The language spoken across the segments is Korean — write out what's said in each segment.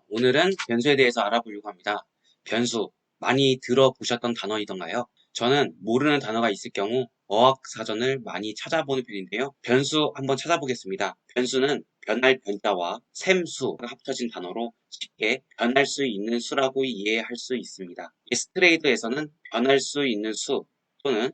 오늘은 변수에 대해서 알아보려고 합니다. 변수, 많이 들어보셨던 단어이던가요? 저는 모르는 단어가 있을 경우 어학사전을 많이 찾아보는 편인데요. 변수 한번 찾아보겠습니다. 변수는 변할 변자와 셈수가 합쳐진 단어로 쉽게 변할 수 있는 수라고 이해할 수 있습니다. 예스트레이드에서는 변할 수 있는 수 또는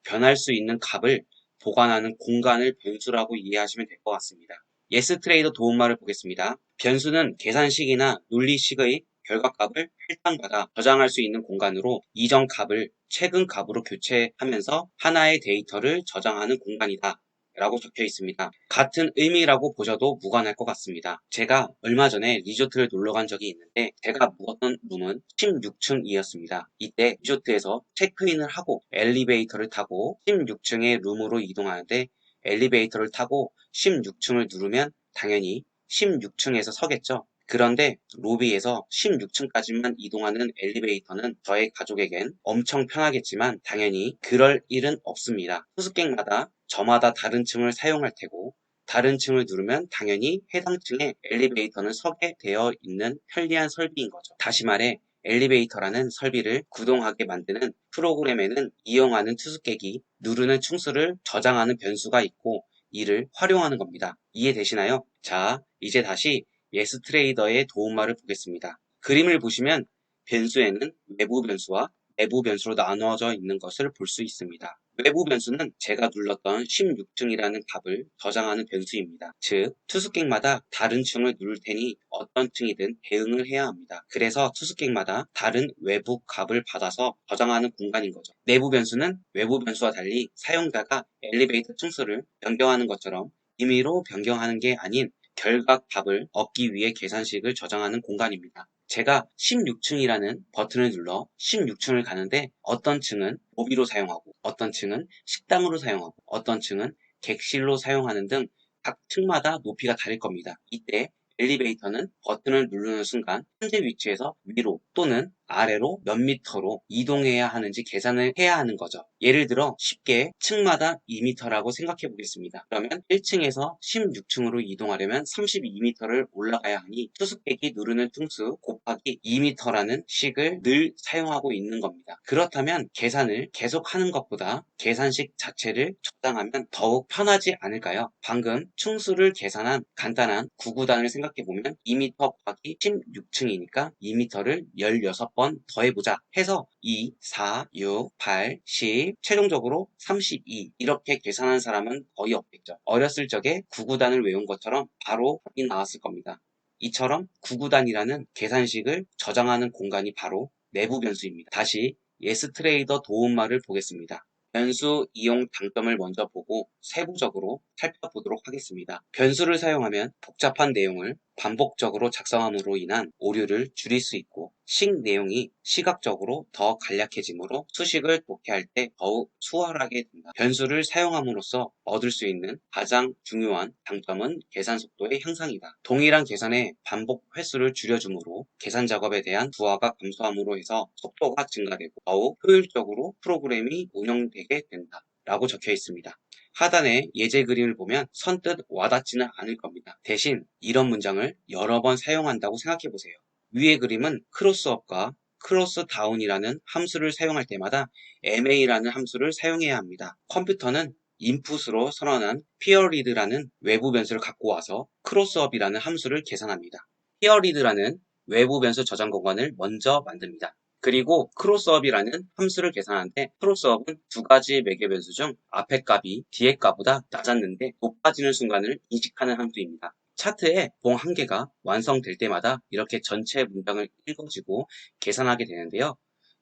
변할 수 있는 값을 보관하는 공간을 변수라고 이해하시면 될 것 같습니다. 예스트레이더 도움말을 보겠습니다. 변수는 계산식이나 논리식의 결과값을 할당받아 저장할 수 있는 공간으로 이전 값을 최근 값으로 교체하면서 하나의 데이터를 저장하는 공간이다 라고 적혀 있습니다. 같은 의미라고 보셔도 무관할 것 같습니다. 제가 얼마 전에 리조트를 놀러 간 적이 있는데 제가 묵었던 룸은 16층이었습니다. 이때 리조트에서 체크인을 하고 엘리베이터를 타고 16층의 룸으로 이동하는데 엘리베이터를 타고 16층을 누르면 당연히 16층에서 서겠죠. 그런데 로비에서 16층까지만 이동하는 엘리베이터는 저의 가족에겐 엄청 편하겠지만 당연히 그럴 일은 없습니다. 수습객마다 저마다 다른 층을 사용할 테고 다른 층을 누르면 당연히 해당 층에 엘리베이터는 서게 되어 있는 편리한 설비인 거죠. 다시 말해 엘리베이터라는 설비를 구동하게 만드는 프로그램에는 이용하는 투숙객이 누르는 층수를 저장하는 변수가 있고 이를 활용하는 겁니다. 이해되시나요? 자, 이제 다시 예스트레이더의 도움말을 보겠습니다. 그림을 보시면 변수에는 외부 변수와 내부 변수로 나누어져 있는 것을 볼 수 있습니다. 외부 변수는 제가 눌렀던 16층이라는 값을 저장하는 변수입니다. 즉, 투숙객마다 다른 층을 누를 테니 어떤 층이든 대응을 해야 합니다. 그래서 투숙객마다 다른 외부 값을 받아서 저장하는 공간인 거죠. 내부 변수는 외부 변수와 달리 사용자가 엘리베이터 층수를 변경하는 것처럼 임의로 변경하는 게 아닌 결과 값을 얻기 위해 계산식을 저장하는 공간입니다. 제가 16층이라는 버튼을 눌러 16층을 가는데 어떤 층은 로비로 사용하고 어떤 층은 식당으로 사용하고 어떤 층은 객실로 사용하는 등 각 층마다 높이가 다를 겁니다. 이때 엘리베이터는 버튼을 누르는 순간 현재 위치에서 위로 또는 아래로 몇 미터로 이동해야 하는지 계산을 해야 하는 거죠. 예를 들어 쉽게 층마다 2미터라고 생각해 보겠습니다. 그러면 1층에서 16층으로 이동하려면 32미터를 올라가야 하니 투숙객이 누르는 층수 곱하기 2미터라는 식을 늘 사용하고 있는 겁니다. 그렇다면 계산을 계속 하는 것보다 계산식 자체를 적당하면 더욱 편하지 않을까요? 방금 층수를 계산한 간단한 구구단을 생각해보면 2m 곱하기 16층이니까 2m를 16번 더해보자 해서 2, 4, 6, 8, 10, 최종적으로 32 이렇게 계산한 사람은 거의 없겠죠. 어렸을 적에 구구단을 외운 것처럼 바로 답이 나왔을 겁니다. 이처럼 구구단이라는 계산식을 저장하는 공간이 바로 내부 변수입니다. 다시 예스트레이더 도움말을 보겠습니다. 변수 이용 장점을 먼저 보고 세부적으로 살펴보도록 하겠습니다. 변수를 사용하면 복잡한 내용을 반복적으로 작성함으로 인한 오류를 줄일 수 있고 식 내용이 시각적으로 더 간략해지므로 수식을 독해할 때 더욱 수월하게 된다. 변수를 사용함으로써 얻을 수 있는 가장 중요한 장점은 계산 속도의 향상이다. 동일한 계산의 반복 횟수를 줄여주므로 계산 작업에 대한 부하가 감소함으로 해서 속도가 증가되고 더욱 효율적으로 프로그램이 운영되게 된다. 라고 적혀 있습니다. 하단의 예제 그림을 보면 선뜻 와닿지는 않을 겁니다. 대신 이런 문장을 여러 번 사용한다고 생각해 보세요. 위의 그림은 크로스업과 크로스다운이라는 함수를 사용할 때마다 ma라는 함수를 사용해야 합니다. 컴퓨터는 인풋으로 선언한 peerread라는 외부 변수를 갖고 와서 크로스업이라는 함수를 계산합니다. peerread라는 외부 변수 저장 공간을 먼저 만듭니다. 그리고 크로스업이라는 함수를 계산하는데 크로스업은 두 가지 매개 변수 중 앞에 값이 뒤에 값보다 낮았는데 높아지는 순간을 인식하는 함수입니다. 차트의 봉 한 개가 완성될 때마다 이렇게 전체 문장을 읽어주고 계산하게 되는데요.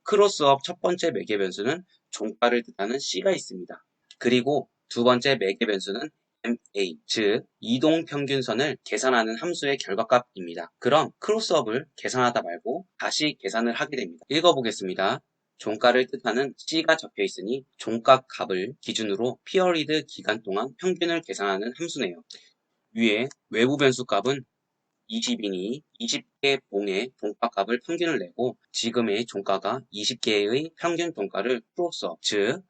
크로스업 첫 번째 매개 변수는 종가를 뜻하는 C가 있습니다. 그리고 두 번째 매개 변수는 MA, 즉 이동평균선을 계산하는 함수의 결과값입니다. 그럼 크로스업을 계산하다 말고 다시 계산을 하게 됩니다. 읽어보겠습니다. 종가를 뜻하는 C가 적혀 있으니 종가 값을 기준으로 피어리드 기간 동안 평균을 계산하는 함수네요. 위에 외부 변수 값은 20이니 20개 봉의 종가값을 평균을 내고 지금의 종가가 20개의 평균 종가를 크로스업, 즉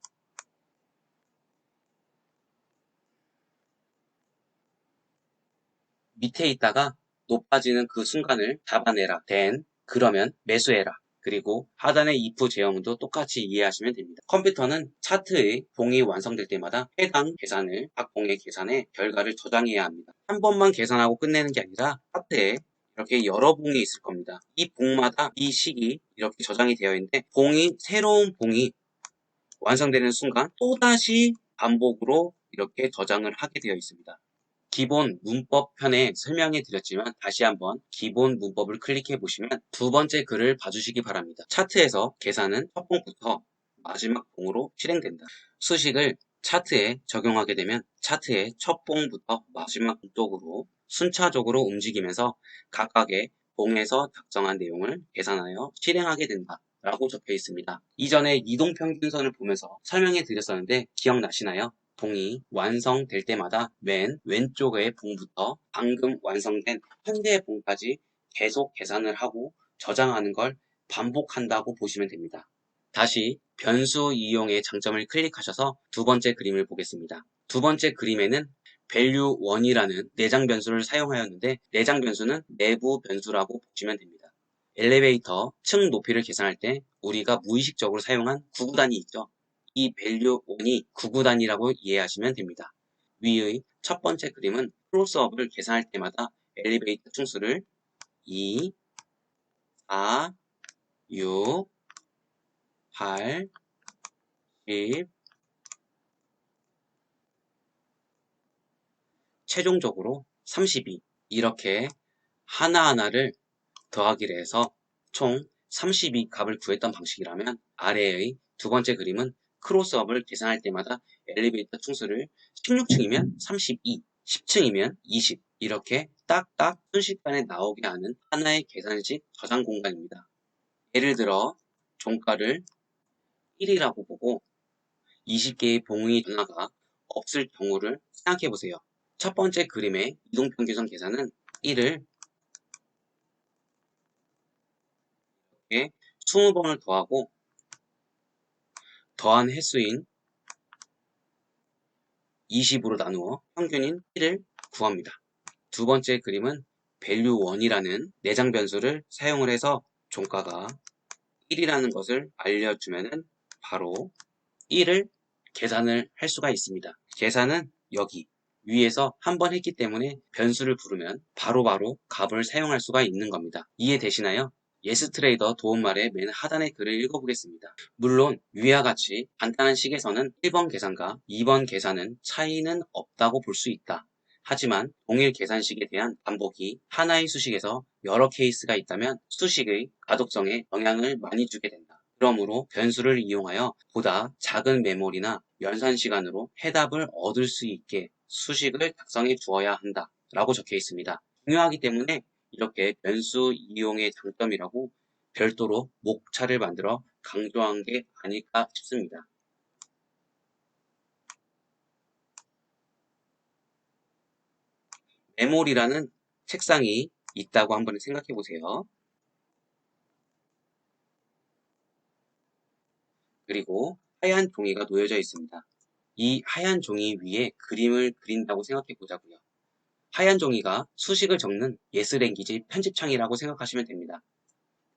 밑에 있다가 높아지는 그 순간을 잡아내라. then 그러면 매수해라. 그리고 하단의 if 제형도 똑같이 이해하시면 됩니다. 컴퓨터는 차트의 봉이 완성될 때마다 해당 계산을 각 봉의 계산에 결과를 저장해야 합니다. 한 번만 계산하고 끝내는 게 아니라 차트에 이렇게 여러 봉이 있을 겁니다. 이 봉마다 이 식이 이렇게 저장이 되어 있는데 새로운 봉이 완성되는 순간 또다시 반복으로 이렇게 저장을 하게 되어 있습니다. 기본 문법 편에 설명해 드렸지만 다시 한번 기본 문법을 클릭해 보시면 두 번째 글을 봐주시기 바랍니다. 차트에서 계산은 첫 봉부터 마지막 봉으로 실행된다. 수식을 차트에 적용하게 되면 차트의 첫 봉부터 마지막 봉 쪽으로 순차적으로 움직이면서 각각의 봉에서 작성한 내용을 계산하여 실행하게 된다 라고 적혀 있습니다. 이전에 이동평균선을 보면서 설명해 드렸었는데 기억나시나요? 봉이 완성될 때마다 맨 왼쪽의 봉부터 방금 완성된 현재의 봉까지 계속 계산을 하고 저장하는 걸 반복한다고 보시면 됩니다. 다시 변수 이용의 장점을 클릭하셔서 두 번째 그림을 보겠습니다. 두 번째 그림에는 value1이라는 내장 변수를 사용하였는데 내장 변수는 내부 변수라고 보시면 됩니다. 엘리베이터 층 높이를 계산할 때 우리가 무의식적으로 사용한 구구단위 있죠. 이 value1이 구구단위라고 이해하시면 됩니다. 위의 첫 번째 그림은 크로스업을 계산할 때마다 엘리베이터 층수를 2, 4, 6, 8, 10, 최종적으로 32 이렇게 하나하나를 더하기를 해서 총 32 값을 구했던 방식이라면 아래의 두 번째 그림은 크로스업을 계산할 때마다 엘리베이터 층수를 16층이면 32, 10층이면 20 이렇게 딱딱 순식간에 나오게 하는 하나의 계산식 저장 공간입니다. 예를 들어 종가를 1이라고 보고 20개의 봉의 변화가 없을 경우를 생각해 보세요. 첫 번째 그림의 이동평균선 계산은 1을 이렇게 20번을 더하고 더한 횟수인 20으로 나누어 평균인 1을 구합니다. 두 번째 그림은 value1이라는 내장 변수를 사용을 해서 종가가 1이라는 것을 알려주면은 바로 1을 계산을 할 수가 있습니다. 계산은 여기 위에서 한 번 했기 때문에 변수를 부르면 바로바로 값을 사용할 수가 있는 겁니다. 이해되시나요? 예스트레이더 도움말의 맨 하단의 글을 읽어보겠습니다. 물론 위와 같이 간단한 식에서는 1번 계산과 2번 계산은 차이는 없다고 볼 수 있다. 하지만 동일 계산식에 대한 반복이 하나의 수식에서 여러 케이스가 있다면 수식의 가독성에 영향을 많이 주게 된다. 그러므로 변수를 이용하여 보다 작은 메모리나 연산 시간으로 해답을 얻을 수 있게 수식을 작성해 주어야 한다 라고 적혀 있습니다. 중요하기 때문에 이렇게 변수 이용의 장점이라고 별도로 목차를 만들어 강조한 게 아닐까 싶습니다. 메모리라는 책상이 있다고 한번 생각해 보세요. 그리고 하얀 종이가 놓여져 있습니다. 이 하얀 종이 위에 그림을 그린다고 생각해 보자고요. 하얀 종이가 수식을 적는 예스랭귀지 편집창이라고 생각하시면 됩니다.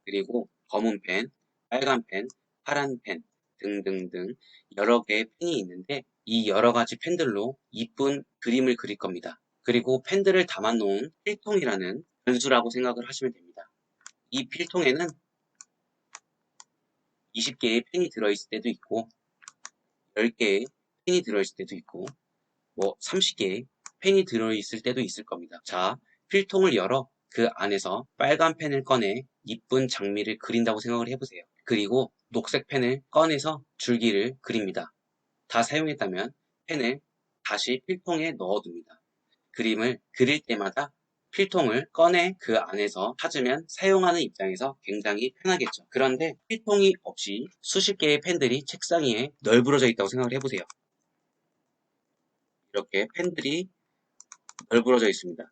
그리고 검은 펜, 빨간 펜, 파란 펜 등등등 여러 개의 펜이 있는데 이 여러 가지 펜들로 이쁜 그림을 그릴 겁니다. 그리고 펜들을 담아놓은 필통이라는 변수라고 생각을 하시면 됩니다. 이 필통에는 20개의 펜이 들어있을 때도 있고 10개의 펜이 들어있을 때도 있고 30개의 펜이 들어있을 때도 있을 겁니다. 자, 필통을 열어 그 안에서 빨간 펜을 꺼내 이쁜 장미를 그린다고 생각을 해보세요. 그리고 녹색 펜을 꺼내서 줄기를 그립니다. 다 사용했다면 펜을 다시 필통에 넣어둡니다. 그림을 그릴 때마다 필통을 꺼내 그 안에서 찾으면 사용하는 입장에서 굉장히 편하겠죠. 그런데 필통이 없이 수십 개의 펜들이 책상 위에 널브러져 있다고 생각을 해보세요. 이렇게 펜들이 널브러져 있습니다.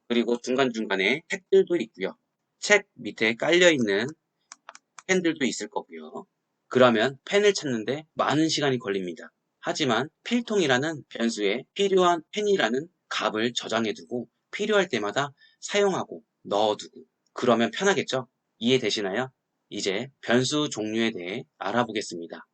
그리고 중간중간에 책들도 있고요. 책 밑에 깔려있는 펜들도 있을 거고요. 그러면 펜을 찾는데 많은 시간이 걸립니다. 하지만 필통이라는 변수에 필요한 펜이라는 값을 저장해두고 필요할 때마다 사용하고 넣어두고 그러면 편하겠죠? 이해되시나요? 이제 변수 종류에 대해 알아보겠습니다.